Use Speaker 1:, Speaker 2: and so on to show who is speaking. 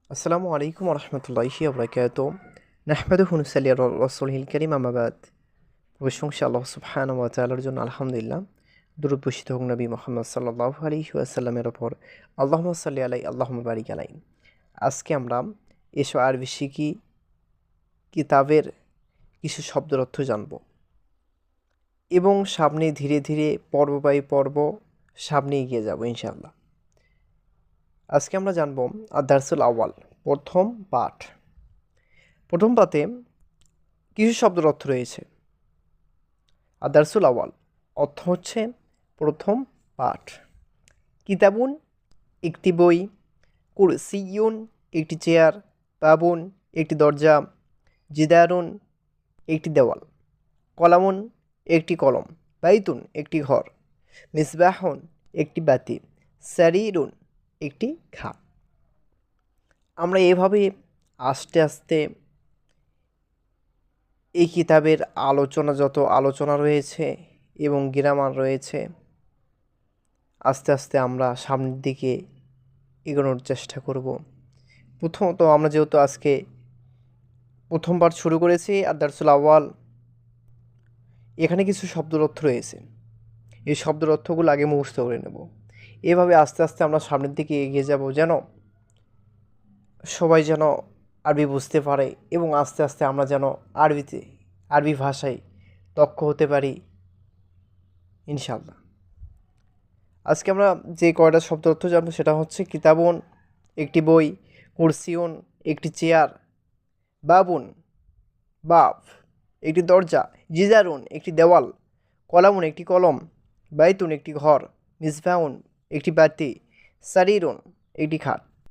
Speaker 1: আসসালামু আলাইকুম রহমতুল্লাহি আবরাকাত নাহমাদুহু ওয়া নুসাল্লি আলা রাসূলিল কারীম আম্মা বাদ। প্রশংসা আল্লাহ সুবহানাহু ওয়া তাআলার জন্য, আলহামদুলিল্লাহ। দরুদ বর্ষিত হোক নবী মুহাম্মদ সাল্লাল্লাহু আলাইহি ওয়াসাল্লামের ওপর। আল্লাহুম্মা সাল্লি আলাইহি আল্লাহুম্মা বারিক আলাইহি। আজকে আমরা এসো আরবি শিখি কিতাবের কিছু শব্দের অর্থ জানব এবং সামনে ধীরে ধীরে পর্ব বাই পর্ব সামনে এগিয়ে যাব ইনশাআল্লাহ। আজকে আমরা জানব আদ-দারসুল আউয়াল, প্রথম পাঠ। প্রথম পাঠে কিছু শব্দের অর্থ রয়েছে। আদ-দারসুল আউয়াল অর্থ হচ্ছে প্রথম পাঠ। কিতাবুন একটি বই, কুরসিয়ুন একটি চেয়ার, বাবুন একটি দরজা, জিদারুন একটি দেওয়াল, কলামুন একটি কলম, বাইতুন একটি ঘর, মিসবাহুন একটি বাতি, সারিরুন একটি খাট। আমরা এভাবে আস্তে আস্তে এই কিতাবের যত আলোচনা রয়েছে এবং গ্রামার রয়েছে, আস্তে আস্তে আমরা সামনের দিকে এগোনোর চেষ্টা করব। প্রথমত আমরা যেহেতু আজকে প্রথমবার শুরু করেছি আদ-দারসুল আউয়াল, এখানে কিছু শব্দের অর্থ রয়েছে। এই শব্দের অর্থগুলো আগে মুখস্থ করে নেব। এভাবে আস্তে আস্তে আমরা সামনের দিকে এগিয়ে যাব, যেন সবাই যেন আরবি বুঝতে পারে এবং আস্তে আস্তে আমরা যেন আরবি ভাষায় দক্ষ হতে পারি ইনশাআল্লাহ। আজকে আমরা যে কয়টা শব্দ অর্থ জানবো সেটা হচ্ছে কিতাবুন একটি বই, কুরসিউন একটি চেয়ার, বাবুন বাব একটি দরজা, জিজারুন একটি দেওয়াল, কলামুন একটি কলম, বাইতুন একটি ঘর, মিসবাহুন একটি বাতি, সারিরুন একটি খাট।